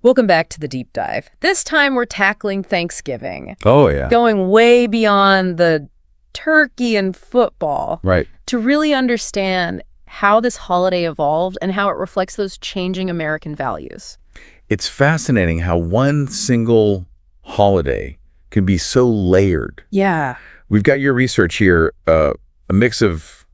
Welcome back to the deep dive. This time we're tackling Thanksgiving. Oh, yeah. Going way beyond the turkey and football. Right. To really understand how this holiday evolved and how it reflects those changing American values. It's fascinating how one single holiday can be so layered. Yeah. We've got your research here, a mix of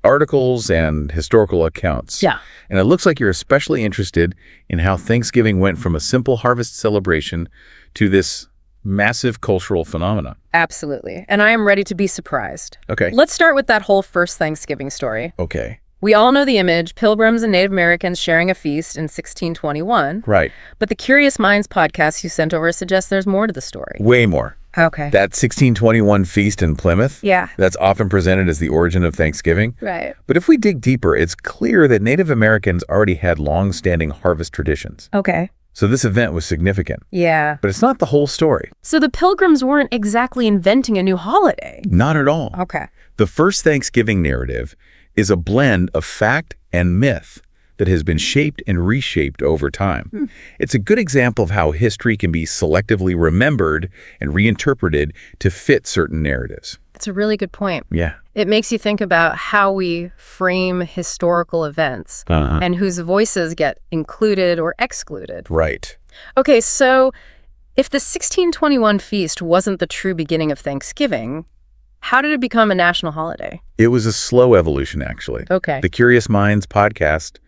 articles and historical accounts. Yeah. And it looks like you're especially interested in how Thanksgiving went from a simple harvest celebration to this massive cultural phenomenon. Absolutely. And I am ready to be surprised. Okay. Let's start with that whole first Thanksgiving story. Okay. We all know the image, pilgrims and Native Americans sharing a feast in 1621. Right. But the Curious Minds podcast you sent over suggests there's more to the story. Way more. Okay. That 1621 feast in Plymouth, Yeah. that's often presented as the origin of Thanksgiving. Right. But if we dig deeper, it's clear that Native Americans already had long-standing harvest traditions. Okay. So this event was significant. Yeah. But it's not the whole story. So the pilgrims weren't exactly inventing a new holiday. Not at all. Okay. The first Thanksgiving narrative is a blend of fact and myth that has been shaped and reshaped over time. It's a good example of how history can be selectively remembered and reinterpreted to fit certain narratives. That's a really good point. Yeah. It makes you think about how we frame historical events and whose voices get included or excluded. Right. Okay, so if the 1621 feast wasn't the true beginning of Thanksgiving, how did it become a national holiday? It was a slow evolution, actually. Okay. The Curious Minds podcast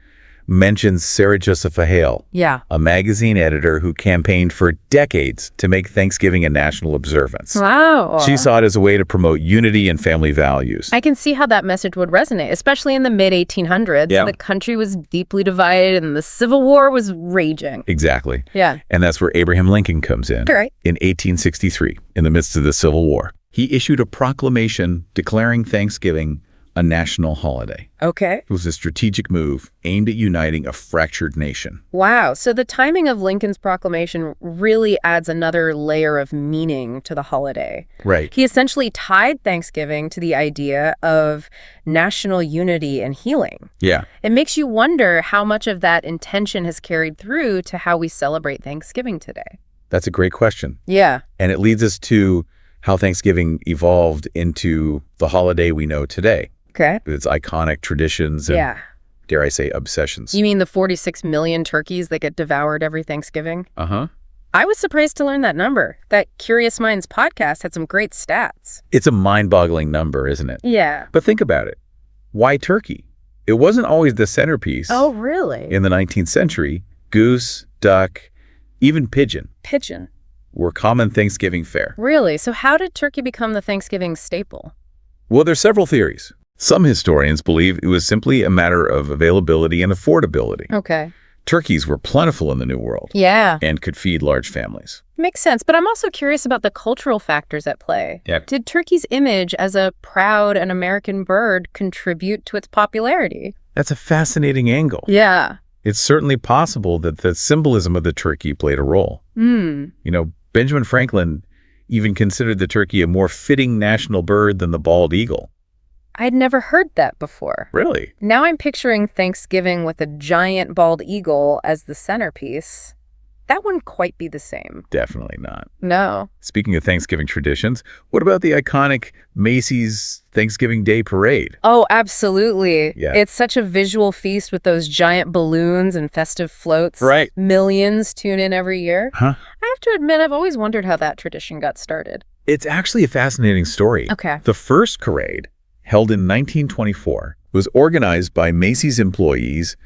mentions Sarah Josepha Hale, Yeah. a magazine editor who campaigned for decades to make Thanksgiving a national observance. Wow. She saw it as a way to promote unity and family values. I can see how that message would resonate, especially in the mid-1800s. Yeah. The country was deeply divided and the Civil War was raging. Exactly. Yeah. And that's where Abraham Lincoln comes in. Right. In 1863, in the midst of the Civil War. He issued a proclamation declaring Thanksgiving a national holiday. Okay. It was a strategic move aimed at uniting a fractured nation. Wow. So the timing of Lincoln's proclamation really adds another layer of meaning to the holiday. Right. He essentially tied Thanksgiving to the idea of national unity and healing. Yeah. It makes you wonder how much of that intention has carried through to how we celebrate Thanksgiving today. That's a great question. Yeah. And it leads us to how Thanksgiving evolved into the holiday we know today. Okay. With its iconic traditions and, Yeah. dare I say, obsessions. You mean the 46 million turkeys that get devoured every Thanksgiving? Uh-huh. I was surprised to learn that number. That Curious Minds podcast had some great stats. It's a mind-boggling number, isn't it? Yeah. But think about it. Why turkey? It wasn't always the centerpiece. Oh, really? In the 19th century, goose, duck, even pigeon Pigeon. were common Thanksgiving fare. Really? So how did turkey become the Thanksgiving staple? Well, there's several theories. Some historians believe it was simply a matter of availability and affordability. Okay. Turkeys were plentiful in the New World Yeah. and could feed large families. Makes sense. But I'm also curious about the cultural factors at play. Yeah. Did turkey's image as a proud and American bird contribute to its popularity? That's a fascinating angle. Yeah. It's certainly possible that the symbolism of the turkey played a role. Hmm. You know, Benjamin Franklin even considered the turkey a more fitting national bird than the bald eagle. I'd never heard that before. Really? Now I'm picturing Thanksgiving with a giant bald eagle as the centerpiece. That wouldn't quite be the same. Definitely not. No. Speaking of Thanksgiving traditions, what about the iconic Macy's Thanksgiving Day Parade? Oh, absolutely. Yeah. It's such a visual feast with those giant balloons and festive floats. Right. Millions tune in every year. Huh? I have to admit, I've always wondered how that tradition got started. It's actually a fascinating story. Okay. The first parade, held in 1924, was organized by Macy's employees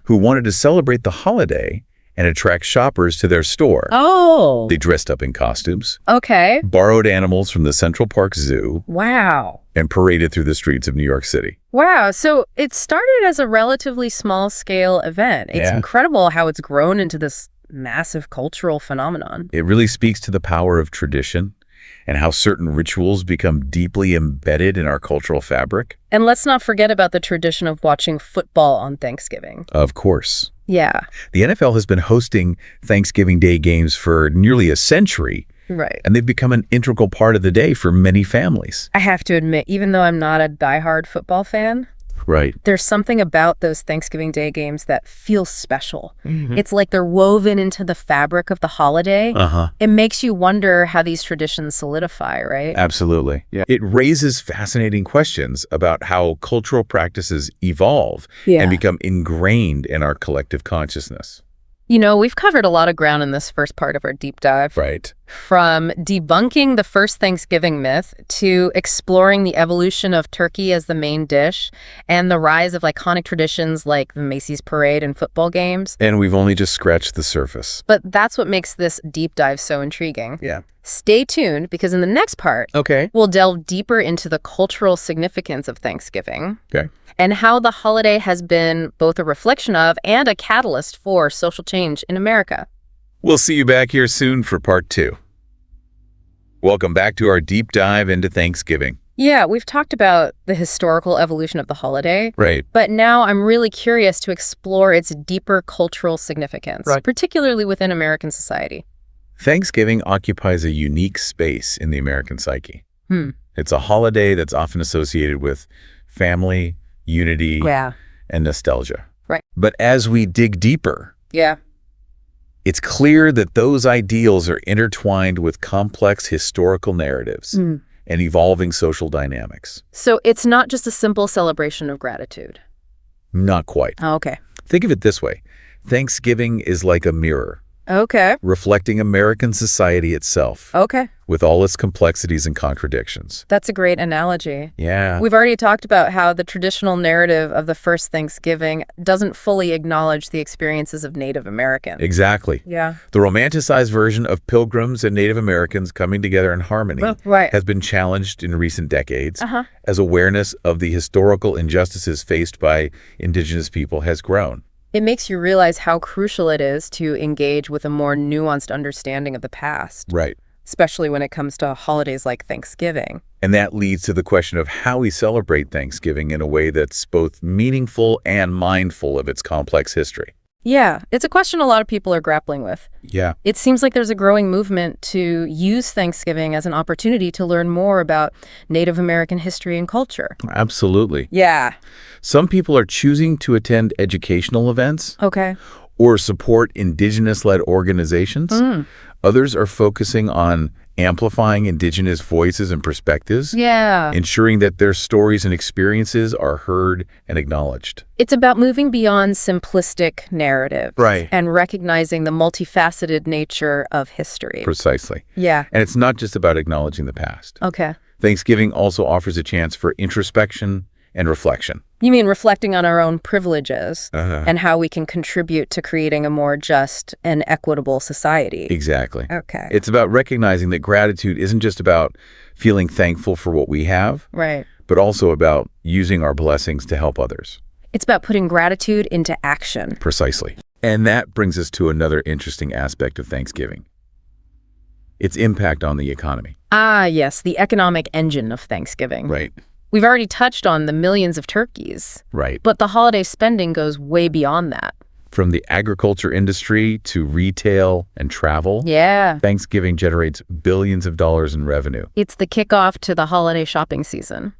who wanted to celebrate the holiday and attract shoppers to their store. Oh. They dressed up in costumes, Okay. borrowed animals from the Central Park Zoo, Wow. and paraded through the streets of New York City. Wow. So it started as a relatively small-scale event. It's Yeah. incredible how it's grown into this massive cultural phenomenon. It really speaks to the power of tradition and how certain rituals become deeply embedded in our cultural fabric. And let's not forget about the tradition of watching football on Thanksgiving. Of course. Yeah. The NFL has been hosting Thanksgiving Day games for nearly a century, Right. and they've become an integral part of the day for many families. I have to admit, even though I'm not a diehard football fan, Right. There's something about those Thanksgiving Day games that feels special. Mhm. It's like they're woven into the fabric of the holiday. Uh-huh. It makes you wonder how these traditions solidify, right? Absolutely. Yeah. It raises fascinating questions about how cultural practices evolve and become ingrained in our collective consciousness. You know, we've covered a lot of ground in this first part of our deep dive. Right. From debunking the first Thanksgiving myth to exploring the evolution of turkey as the main dish and the rise of iconic traditions like the Macy's Parade and football games. And we've only just scratched the surface. But that's what makes this deep dive so intriguing. Yeah. Stay tuned because in the next part, Okay. we'll delve deeper into the cultural significance of Thanksgiving. Okay. And how the holiday has been both a reflection of and a catalyst for social change in America. We'll see you back here soon for part 2. Welcome back to our deep dive into Thanksgiving. Yeah, we've talked about the historical evolution of the holiday, Right. but now I'm really curious to explore its deeper cultural significance, particularly within American society. Thanksgiving occupies a unique space in the American psyche. It's a holiday that's often associated with family, unity, and nostalgia. Right. But as we dig deeper, Yeah. it's clear that those ideals are intertwined with complex historical narratives and evolving social dynamics. So it's not just a simple celebration of gratitude. Not quite. Oh, okay. Think of it this way. Thanksgiving is like a mirror, Okay. reflecting American society itself, Okay. with all its complexities and contradictions. That's a great analogy. Yeah. We've already talked about how the traditional narrative of the first Thanksgiving doesn't fully acknowledge the experiences of Native Americans. Exactly. Yeah. The romanticized version of Pilgrims and Native Americans coming together in harmony Right. has been challenged in recent decades as awareness of the historical injustices faced by Indigenous people has grown. It makes you realize how crucial it is to engage with a more nuanced understanding of the past, Right. especially when it comes to holidays like Thanksgiving. And that leads to the question of how we celebrate Thanksgiving in a way that's both meaningful and mindful of its complex history. Yeah, it's a question a lot of people are grappling with. Yeah. It seems like there's a growing movement to use Thanksgiving as an opportunity to learn more about Native American history and culture. Absolutely. Yeah. Some people are choosing to attend educational events Okay. or support Indigenous-led organizations. Others are focusing on amplifying Indigenous voices and perspectives, Yeah. ensuring that their stories and experiences are heard and acknowledged. It's about moving beyond simplistic narratives. Right. And recognizing the multifaceted nature of history. Precisely. Yeah. And it's not just about acknowledging the past. Okay. Thanksgiving also offers a chance for introspection and reflection. You mean reflecting on our own privileges Uh-huh. and how we can contribute to creating a more just and equitable society. Exactly. Okay. It's about recognizing that gratitude isn't just about feeling thankful for what we have, Right. but also about using our blessings to help others. It's about putting gratitude into action. Precisely. And that brings us to another interesting aspect of Thanksgiving. Its impact on the economy. Ah, yes, the economic engine of Thanksgiving. Right. We've already touched on the millions of turkeys, Right. but the holiday spending goes way beyond that. From the agriculture industry to retail and travel, Yeah. Thanksgiving generates billions of dollars in revenue. It's the kickoff to the holiday shopping season.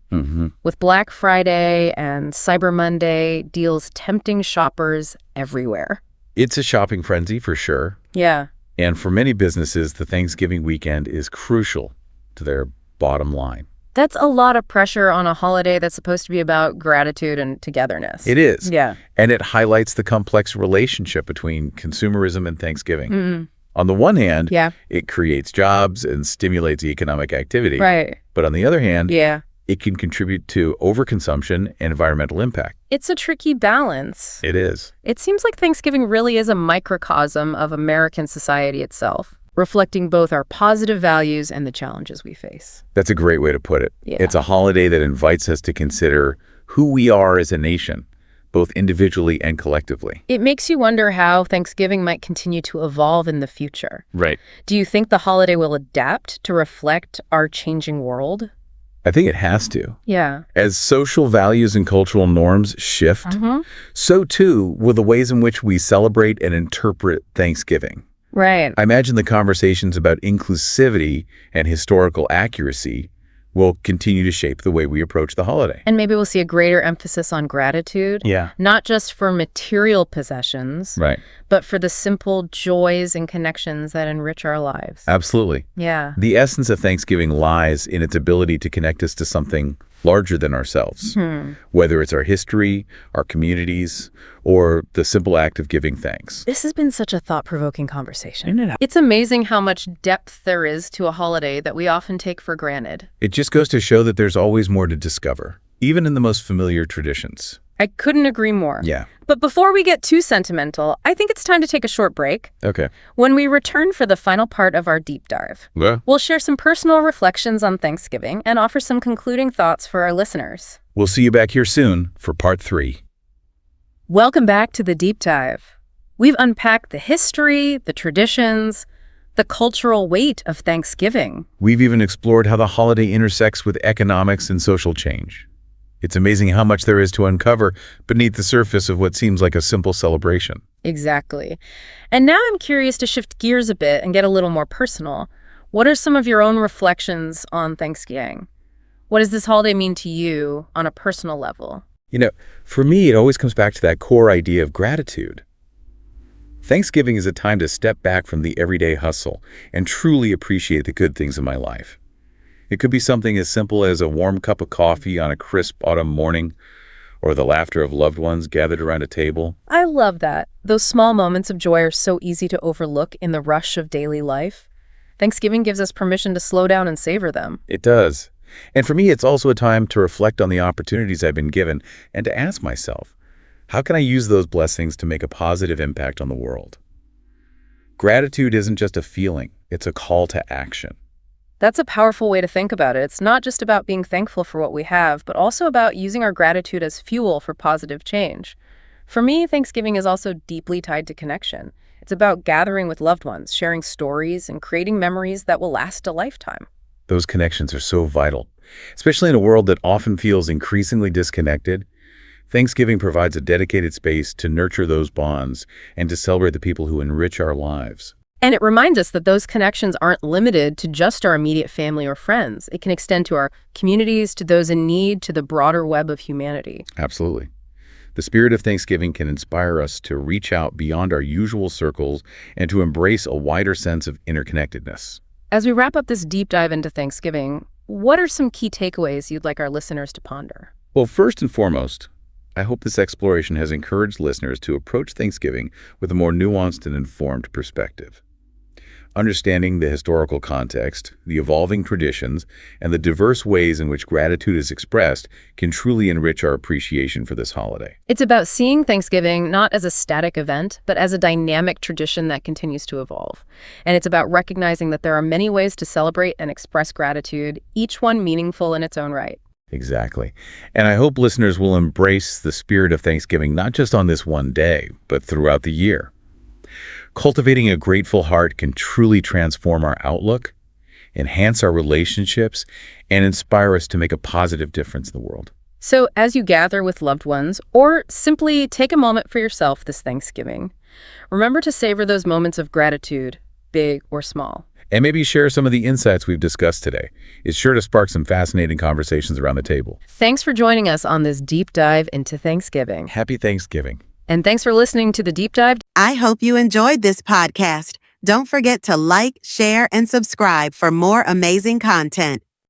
With Black Friday and Cyber Monday deals tempting shoppers everywhere. It's a shopping frenzy for sure. Yeah. And for many businesses, the Thanksgiving weekend is crucial to their bottom line. That's a lot of pressure on a holiday that's supposed to be about gratitude and togetherness. It is. Yeah. And it highlights the complex relationship between consumerism and Thanksgiving. On the one hand, Yeah. it creates jobs and stimulates economic activity. Right. But on the other hand, Yeah. it can contribute to overconsumption and environmental impact. It's a tricky balance. It is. It seems like Thanksgiving really is a microcosm of American society itself, reflecting both our positive values and the challenges we face. That's a great way to put it. Yeah. It's a holiday that invites us to consider who we are as a nation, both individually and collectively. It makes you wonder how Thanksgiving might continue to evolve in the future. Right. Do you think the holiday will adapt to reflect our changing world? I think it has to. Yeah. As social values and cultural norms shift, so too will the ways in which we celebrate and interpret Thanksgiving. Right. I imagine the conversations about inclusivity and historical accuracy will continue to shape the way we approach the holiday. And maybe we'll see a greater emphasis on gratitude. Yeah. Not just for material possessions, Right. but for the simple joys and connections that enrich our lives. Absolutely. Yeah. The essence of Thanksgiving lies in its ability to connect us to something larger than ourselves, whether it's our history, our communities, or the simple act of giving thanks. This has been such a thought-provoking conversation. Isn't it? It's amazing how much depth there is to a holiday that we often take for granted. It just goes to show that there's always more to discover, even in the most familiar traditions. I couldn't agree more. Yeah. But before we get too sentimental, I think it's time to take a short break. Okay. When we return for the final part of our deep dive, Well, we'll share some personal reflections on Thanksgiving and offer some concluding thoughts for our listeners. we'll see you back here soon for part 3. Welcome back to the deep dive. We've unpacked the history, the traditions, the cultural weight of Thanksgiving. We've even explored how the holiday intersects with economics and social change. It's amazing how much there is to uncover beneath the surface of what seems like a simple celebration. Exactly. And now I'm curious to shift gears a bit and get a little more personal. What are some of your own reflections on Thanksgiving? What does this holiday mean to you on a personal level? For me, it always comes back to that core idea of gratitude. Thanksgiving is a time to step back from the everyday hustle and truly appreciate the good things in my life. It could be something as simple as a warm cup of coffee on a crisp autumn morning, or the laughter of loved ones gathered around a table. I love that. Those small moments of joy are so easy to overlook in the rush of daily life. Thanksgiving gives us permission to slow down and savor them. It does. And for me, it's also a time to reflect on the opportunities I've been given and to ask myself, how can I use those blessings to make a positive impact on the world? Gratitude isn't just a feeling, it's a call to action. That's a powerful way to think about it. It's not just about being thankful for what we have, but also about using our gratitude as fuel for positive change. For me, Thanksgiving is also deeply tied to connection. It's about gathering with loved ones, sharing stories, and creating memories that will last a lifetime. Those connections are so vital, especially in a world that often feels increasingly disconnected. Thanksgiving provides a dedicated space to nurture those bonds and to celebrate the people who enrich our lives. And it reminds us that those connections aren't limited to just our immediate family or friends. It can extend to our communities, to those in need, to the broader web of humanity. Absolutely. The spirit of Thanksgiving can inspire us to reach out beyond our usual circles and to embrace a wider sense of interconnectedness. As we wrap up this deep dive into Thanksgiving, what are some key takeaways you'd like our listeners to ponder? Well, first and foremost, I hope this exploration has encouraged listeners to approach Thanksgiving with a more nuanced and informed perspective. Understanding the historical context, the evolving traditions, and the diverse ways in which gratitude is expressed can truly enrich our appreciation for this holiday. It's about seeing Thanksgiving not as a static event, but as a dynamic tradition that continues to evolve. And it's about recognizing that there are many ways to celebrate and express gratitude, each one meaningful in its own right. Exactly. And I hope listeners will embrace the spirit of Thanksgiving not just on this one day, but throughout the year. Cultivating a grateful heart can truly transform our outlook, enhance our relationships, and inspire us to make a positive difference in the world. So as you gather with loved ones, or simply take a moment for yourself this Thanksgiving, remember to savor those moments of gratitude, big or small. And maybe share some of the insights we've discussed today. It's sure to spark some fascinating conversations around the table. Thanks for joining us on this deep dive into Thanksgiving. Happy Thanksgiving. And thanks for listening to the Deep Dive. I hope you enjoyed this podcast. Don't forget to like, share, and subscribe for more amazing content.